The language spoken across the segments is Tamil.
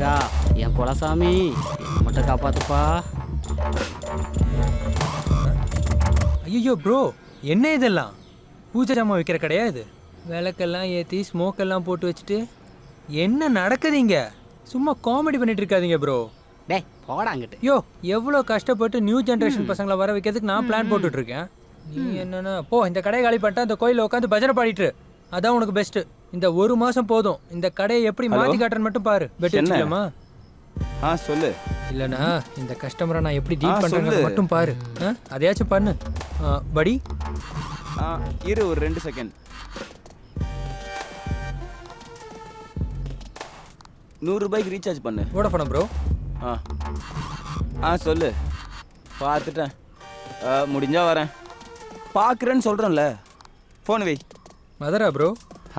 விநாயகா என் குலசாமி மட்டும் காப்பாத்துப்பா. ஐயோ ப்ரோ, என்ன இதெல்லாம்? பூஜை ஜாமான் வைக்கிற கடையா இது? விளக்கெல்லாம் ஏற்றி ஸ்மோக்கெல்லாம் போட்டு வச்சுட்டு என்ன நடக்குதுங்க? சும்மா காமெடி பண்ணிட்டு இருக்காதீங்க ப்ரோ. டேய் போடா அங்கிட்டு. யோ, எவ்வளோ கஷ்டப்பட்டு நியூ ஜென்ரேஷன் பசங்களை வர வைக்கிறதுக்கு நான் பிளான் போட்டுட்டு இருக்கேன். நீ என்னன்னா போ, இந்த கடையை காலி பண்ணிட்டு அந்த கோயிலில் உட்காந்து பஜனை பாடிட்டு இரு. அதான் உனக்கு பெஸ்ட்டு. இந்த ஒரு மாதம் போதும். இந்த கடையை எப்படி மாற்றி காட்டுறேன்னு மட்டும் பாரு. பெட் வச்சுக்கலாமா? சொல்லு. இல்லைண்ணா, இந்த கஸ்டமரை நான் எப்படி டீல் பண்ணுறேன்னு மட்டும் பாரு. அதையாச்சும் பண்ணு படி. இரு ஒரு 2 செகண்ட். 100 ரூபாய்க்கு ரீசார்ஜ் பண்ணு. Vodafone bro. சொல்லு. பார்த்துட்டேன். முடிஞ்சா வரேன். பார்க்குறேன்னு சொல்கிறேன்ல. ஃபோன் வை. மதரா ப்ரோ?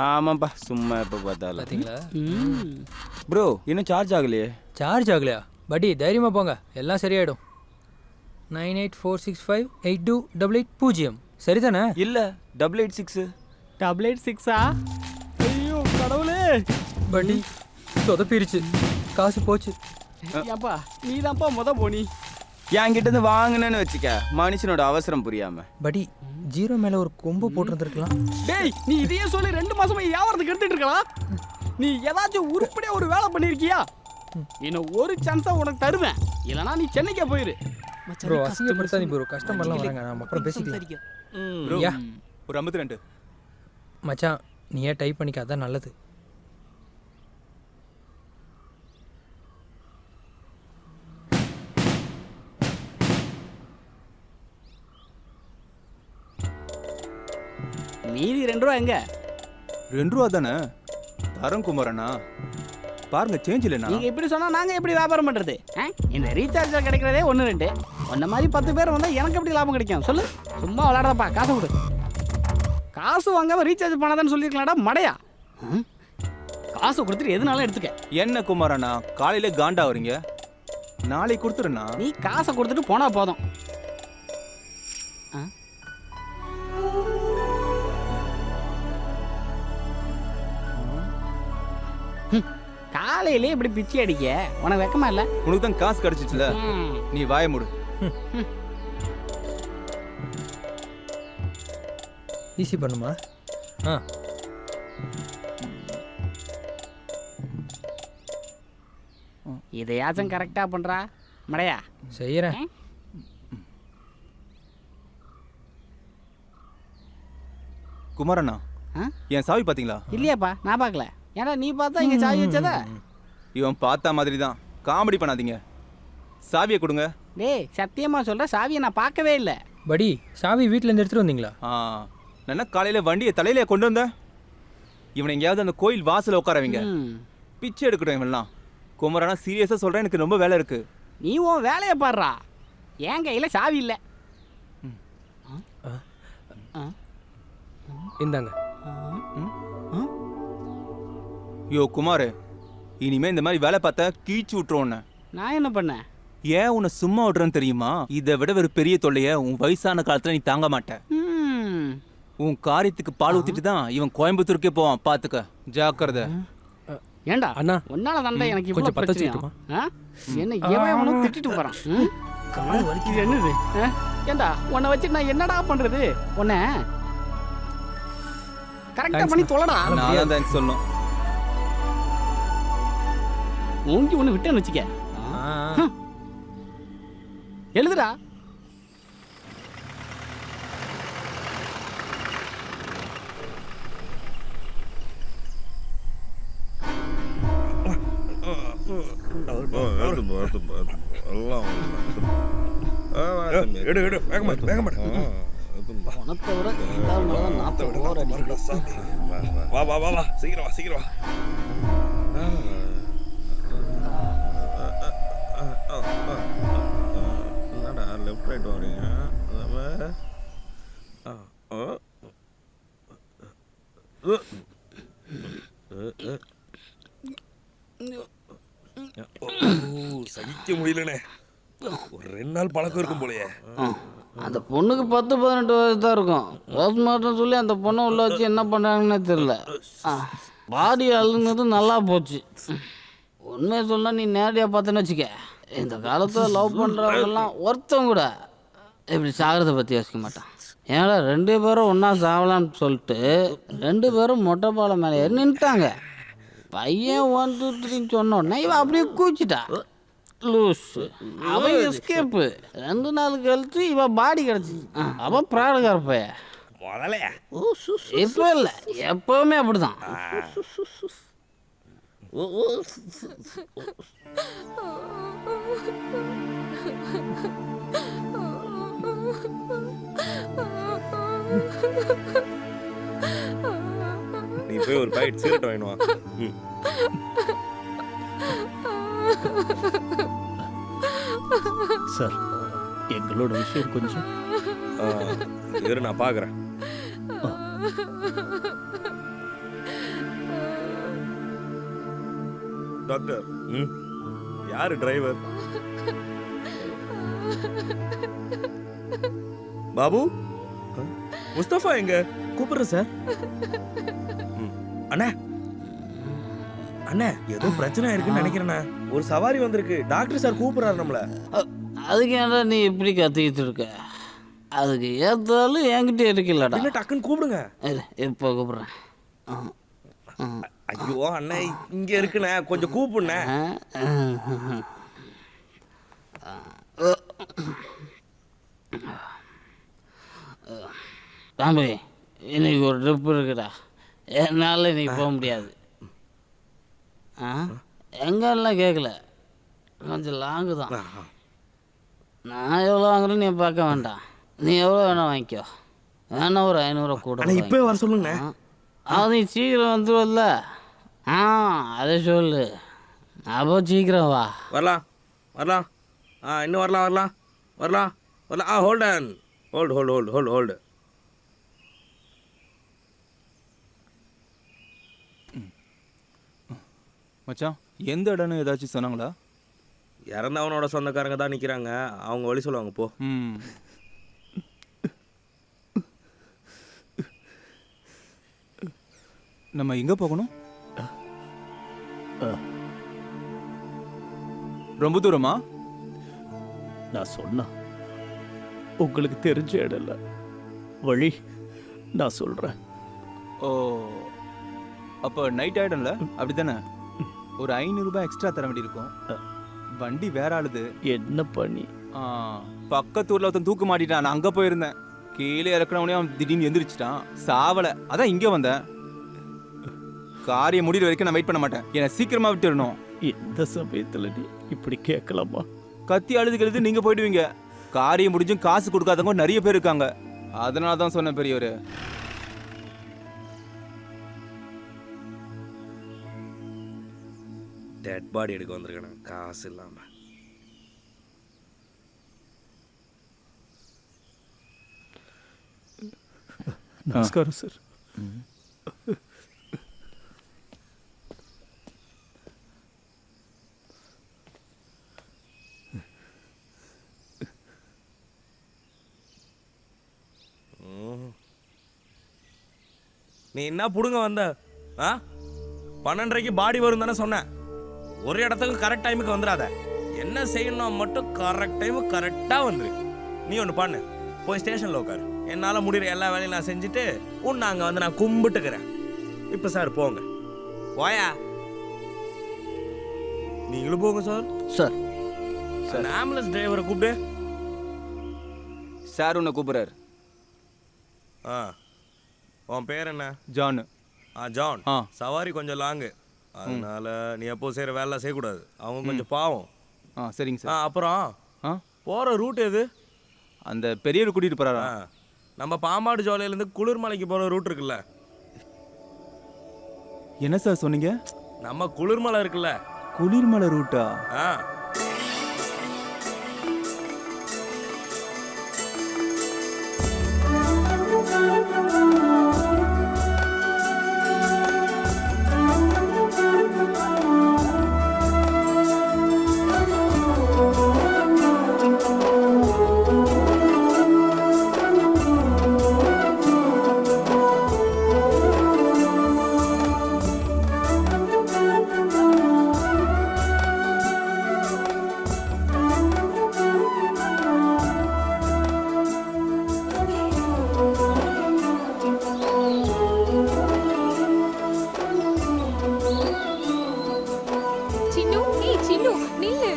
ஆமாப்பா, சும்மா எப்போ பார்த்தாலும். பார்த்தீங்களா ப்ரோ, இன்னும் சார்ஜ் ஆகலையே. சார்ஜ் ஆகலையா? படி தைரியமாக போங்க, எல்லாம் சரியாயிடும். 9846582880 சரிதானே? இல்லை 886. 886ஆ? ஐயோ கடவுளே. படி சொதப்பிருச்சு, காசு போச்சு. ஏப்பா நீ தான்ப்பா போனி. என்கிட்ட வாங்கினேன்னு வச்சுக்க, மனுஷனோட அவசரம் புரியாம. படி ஜீரோ மேல ஒரு கொம்பு போட்டுருந்துருக்கலாம். டேய் நீ இதையே சொல்லி 2 மாசமா வியாபாரத்துக்கு எடுத்துட்டு இருக்கலாம். நீ ஏதாச்சும் உருப்படியா ஒரு வேலை பண்ணிருக்கியா? இன்னும் ஒரு சான்ஸா உனக்கு தருவேன், இல்லனா நீ சென்னைக்கே போயிரு. ப்ரோ அசிங்கப்படுத்தாதீ ப்ரோ, கஸ்டமர்லாம் வராங்க, நாம அப்புறம் பேசிக்கலாம். ப்ரோ ஒரு 52. மச்சான் நீயே டைப் பண்ணிக்க, அதான் நல்லது. மீதி 2 ரூபா எங்க? 2 ரூபா தானே தரம் குமாரண்ணா. பாருங்க சேஞ்ச் இல்லைண்ணா. நீங்க இப்படி சொன்னா நாங்க எப்படி வியாபாரம் பண்றது? இந்த ரீசார்ஜ் கிடைக்கிறதே 1-2. ஒன்ன மாதிரி 10 பேர் வந்தா எனக்கு எப்படி லாபம் கிடைக்கும் சொல்லு? சும்மா விளையாடாதப்பா, காசு கொடு. காசு வாங்காம ரீசார்ஜ் பண்ணாதான்னு சொல்லியிருக்கலாம்டா மடையா. காசு கொடுத்துட்டு எதுனாலும் எடுத்துக்க. என்ன குமாரண்ணா காலையில காண்டா வரீங்க? நாளைக்கு கொடுத்துருண்ணா. நீ காசை கொடுத்துட்டு போனா போதும். காலையிலே இப்படி பிச்சை அடிக்க உனக்கு வெக்கமா இல்ல? உனக்கு தான் காசு கிடைச்சிச்சுல, நீ வாய மூடு. ஈஸி பண்ணுமா? இதையாச்சும் கரெக்டா பண்றா மடையா. செய்யறேன். குமாரண்ணா என் சாவி பாத்தீங்களா? இல்லையாப்பா, நான் பார்க்கல. ஏன்னா நீ பார்த்தா இங்க சாவி வச்சதா? இவன் பார்த்தா மாதிரி தான், காமெடி பண்ணாதீங்க. சாவியை கொடுங்க. டேய் சத்தியமா சொல்ற, சாவியை நான் பார்க்கவே இல்லை. படி சாவி வீட்டிலேருந்து எடுத்துகிட்டு வந்தீங்களா? நான் காலையில் வண்டியை தலையில கொண்டு வந்தேன். இவனை எங்கேயாவது அந்த கோயில் வாசல உட்காரவீங்க, பிச்சை எடுக்கட்டும் இவன்லாம். குமரனா சீரியஸாக சொல்கிறேன், எனக்கு ரொம்ப வேலை இருக்கு. நீ உன் வேலையை பாடுறா, என் கையில் சாவி இல்லை. இந்தாங்க. யோ குமார், இனிமே இந்த மாதிரி வேலை பார்த்தா கீச்சு விட்டுருவோன்னு. நான் என்ன பண்ணேன்? ஏன் உன்னை சும்மா விடுறேன்னு தெரியுமா? இதை விட ஒரு பெரிய தொல்லைய உன் வயசான காலத்துல நீ தாங்க மாட்ட. உன் காரியத்துக்கு பால் ஊத்திட்டு தான் இவன் கோயம்புத்தூருக்கே போவான், பாத்துக்க, ஜாக்கிரதை. ஏண்டா அண்ணா ஒன்னால தாண்டா எனக்கு கொஞ்சம் பத்த வச்சுட்டுமா? என்ன எவனும் திட்டிட்டு போறான். இது என்னது? ஏண்டா உன்னை வச்சு நான் என்னடா பண்றது? உன்னை கரெக்டா பண்ணி தொலைடா. நான் தான் தேங்க்ஸ் சொல்லணும். மூஞ்சி ஒன்று விட்டேன்னு வச்சுக்க. எழுதுடா. பணத்தை விட எல்லாரும் 40 ஓவர் அடிக்கிறோம். வா வா வா வா, சீக்கிரம் வா சீக்கிரம் வா. என்னடா லெஃப்ட் ரைட் வரீங்க? சகிக்க முடியலனே. ஒரு 2 நாள் பழக்கம் இருக்கும் போலயே. அந்த பொண்ணுக்கு 10-18 வயசு தான் இருக்கும். போஸ்ட்மார்ட்டம் சொல்லி அந்த பொண்ணை உள்ள வச்சு என்ன பண்ணுறாங்கன்னே தெரியல. பாடி அழுந்தது நல்லா போச்சு. உண்மையை சொன்னா நீ நேரடியாக பார்த்தேன்னு வச்சுக்க, இந்த காலத்தில் லவ் பண்ணுறவங்கெல்லாம் ஒருத்தன் கூட இப்படி சாகிறத பற்றி யோசிக்க மாட்டான். ஏன்னா 2 பேரும் ஒன்றா சாவலான்னு சொல்லிட்டு 2 பேரும் மொட்டை பாலை மேலே ஏறி நின்றுட்டாங்க. பையன் 1 2 3 சொன்னோடனே இவன் அப்படியே கூச்சிட்டா. லூஸ் அவன் எஸ்கேப்பு. 2 நாள் கழிச்சு இவன் பாடி கிடச்சி. அவன் பிராடுகார பைய. முதல்ல இப்போ இல்லை, எப்பவுமே அப்படிதான். நீ போய் ஒரு பாக்கெட் சிகரெட் வாங்கிட்டு வா. சார், எங்களோட விஷயம் கொஞ்சம் இரு, நான் பார்க்குறேன். டாக்டர், யாரு டிரைவர்? பாபு, முஸ்தபா எங்க? கூப்பிடுறேன் சார். அண்ணா அண்ணா, ஏதோ பிரச்சனை இருக்குன்னு நினைக்கிறேண்ணா. ஒரு சவாரி வந்திருக்கு, டாக்டர் சார் கூப்பிடுறாரு நம்மள. அதுக்கு ஏன்டா நீ இப்படி கத்திக்கிட்டு இருக்க? அதுக்கு ஏற்றாலும் என்கிட்ட இருக்கலடா. இல்ல, டக்குன்னு கூப்பிடுங்க. இப்போ கூப்பிட்றேன். ஐயோ அண்ணா, இங்க இருக்குண்ணே, கொஞ்சம் கூப்பிடுண்ணே. தம்பி, இன்னைக்கு ஒரு ட்ரிப் இருக்குடா, என்னால் இன்னைக்கு போக முடியாது. எங்கெல்லாம் கேட்கல, கொஞ்சம் லாங்கு தான். நான் எவ்வளோ வாங்குறேன்னு நீ பார்க்க வேண்டாம். நீ எவ்வளோ வேணா வாங்கிக்கோ. வேணா ஒரு 500 கூட. இப்போ வர சொல்லுங்க. அது நீ சீக்கிரம் வந்துடுவல்ல. அதை சொல்லு. அப்போ சீக்கிரம் வா. வரலாம் வரலாம். இன்னும் வரலாம் வரலாம் வரலாம் வரலாம். Hold on, hold hold hold hold hold. மச்சான், எந்த இடம்னு ஏதாச்சும் சொன்னாங்களா? இறந்தவனோட சொந்தக்காரங்க தான் நிற்கிறாங்க, அவங்க வழி சொல்லுவாங்க. போ. நம்ம எங்கே போகணும்? ரொம்ப தூரமா? நான் சொன்னா உங்களுக்கு தெரிஞ்ச இடம் இல்ல, வழி நான் சொல்றேன். ஓ, அப்போ நைட் ஆகிடும்ல, அப்படி தானே? ஒரு 500 ரூபாய் எக்ஸ்ட்ரா தர வேண்டியிருக்கும். வண்டி வேற ஆளுது. என்ன பண்ணி? பக்கத்து ஊரில் ஒருத்தன் தூக்கு மாட்டிட்டான். நான் அங்கே போயிருந்தேன். கீழே இறக்குனவனே அவன் திடீர்னு எந்திரிச்சிட்டான். சாவலை, அதான் இங்கே வந்தேன். காரியம் முடிகிற வரைக்கும் நான் வெயிட் பண்ண மாட்டேன். என்னை சீக்கிரமாக விட்டுடணும். இந்த சமயத்தில் நீ இப்படி கேட்கலாமா? கத்தி அழுது நீங்கள் போயிடுவீங்க. காரியம் முடிஞ்சும் காசு கொடுக்காதவங்க நிறைய பேர் இருக்காங்க. அதனால தான் சொன்னேன் பெரியவர். டெட் பாடி எடுக்க வந்திருக்கேன், காசு இல்லாம. நமஸ்காரம் சார். நீ என்ன புடுங்க வந்த? 12:30 பாடி வரும் தானே சொன்னேன். ஒரு இடத்துக்கு கரெக்ட் டைமுக்கு வந்துடாத. என்ன செய்யணும் மட்டும் கரெக்ட் டைமுக்கு கரெக்டாக வந்துரு. நீ ஒன்று பண்ணு, போய் ஸ்டேஷனில் உட்காரு. என்னால் முடிகிற எல்லா வேலையும் நான் செஞ்சுட்டு உன்னை அங்கே வந்து நான் கும்பிட்டுக்கிறேன். இப்போ சார் போங்க, போயா. நீங்களும் போங்க சார். சார் சார், ஆம்புலன்ஸ் டிரைவரை கூப்பிடு. சார் உன்னை கூப்பிட்றாரு. உன் பேர் என்ன? ஜான். ஜான். சவாரி கொஞ்சம் லாங்கு, அதனால நீ எப்போ செய்கிற வேலை செய்யக்கூடாது. அவங்க கொஞ்சம் பாவம். சரிங்க சார். அப்புறம் போகிற ரூட் எது? அந்த பெரியவர் கூட்டிகிட்டு போகிறாரா? நம்ம பாம்பாடு ஜோலையிலேருந்து குளிர்மலைக்கு போகிற ரூட் இருக்குல்ல. என்ன சார் சொன்னீங்க? நம்ம குளிர்மலை இருக்குல்ல. குளிர்மலை ரூட்டா? நில்லு.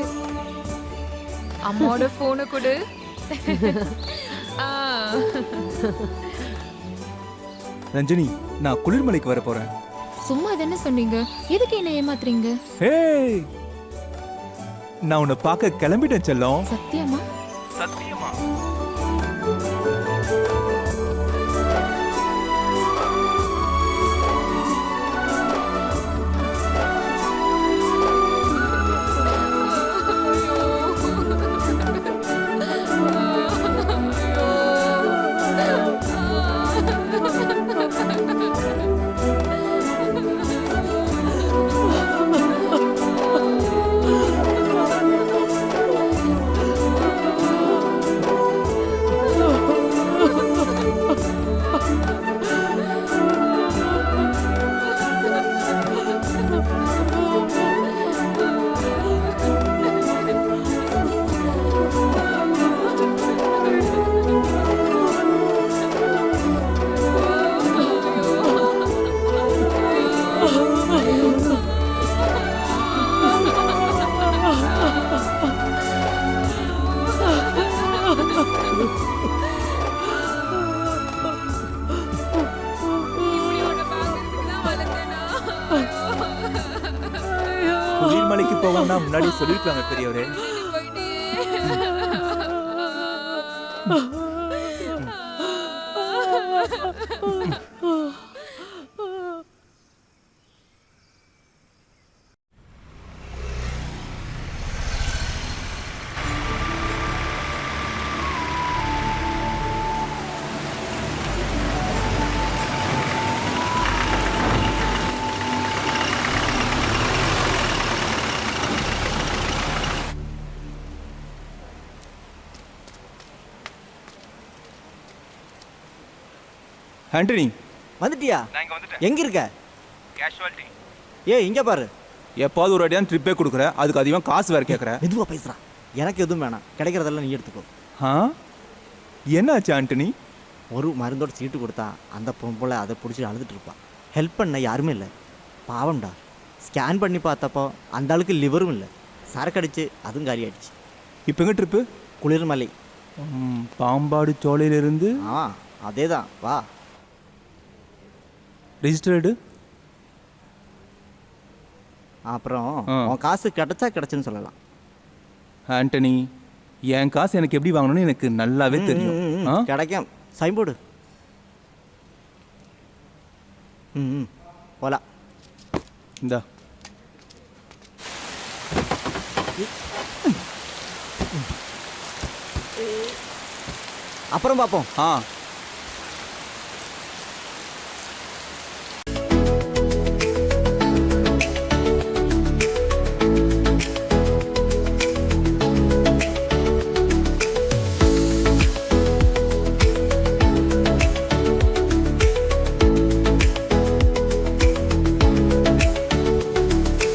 அம்மாவோட போனை கொடு. ஆ. ரஞ்சனி, நான் குளிர்மலைக்கு வர போறேன். சும்மா தானே சொன்னீங்க, எதுக்கு என்ன ஏமாத்துறீங்க? ஏய், நான் உன்னை பார்க்க கிளம்பிட்டேன் செல்லம். சத்தியமா? சத்தியமா? குளிர்மலைக்கு போகணும்னா முன்னாடி சொல்லிருக்காங்க பெரியவரே. ஆண்டனி, வந்துட்டியா? நான் இங்க வந்துட்டேன். எங்க இருக்க? கேஷுவாலிட்டி. இங்க பாரு. எப்பாவது ஒரு அடியான ட்ரிப்பே கொடுக்குற, அதுக்கு அதிகமாக காசு வேற கேட்குற. மெதுவா பேசுறா. எனக்கு எதுவும் வேணாம், கிடைக்கிறதெல்லாம் நீ எடுத்துக்கோ. ஆ, என்னாச்சு ஆண்டனி? ஒரு மருந்தோட சீட்டு கொடுத்தா அந்த பொம்பளை அதை பிடிச்சி அழுதுட்டு இருப்பா. ஹெல்ப் பண்ண யாருமே இல்லை. பாவம்டா. ஸ்கேன் பண்ணி பார்த்தப்போ அந்த ஆளுக்கு லிவரும் இல்லை. சரக்கு அடிச்சு அதுவும் காலி ஆயிடுச்சு. இப்போ எங்க ட்ரிப்பு? குளிர்மலை. பாம்பாடு சோலையிலிருந்து. அதே தான், வா. ரெஜிஸ்டர்டு. அப்புறம் உன் காசு கிடைச்சுன்னு சொல்லலாம். ஆண்டனி, என் காசு எனக்கு எப்படி வாங்கணும்னு எனக்கு நல்லாவே தெரியும். கிடைக்கும். சைன் போடு. போலாம். இந்தா. அப்புறம் பார்ப்போம்.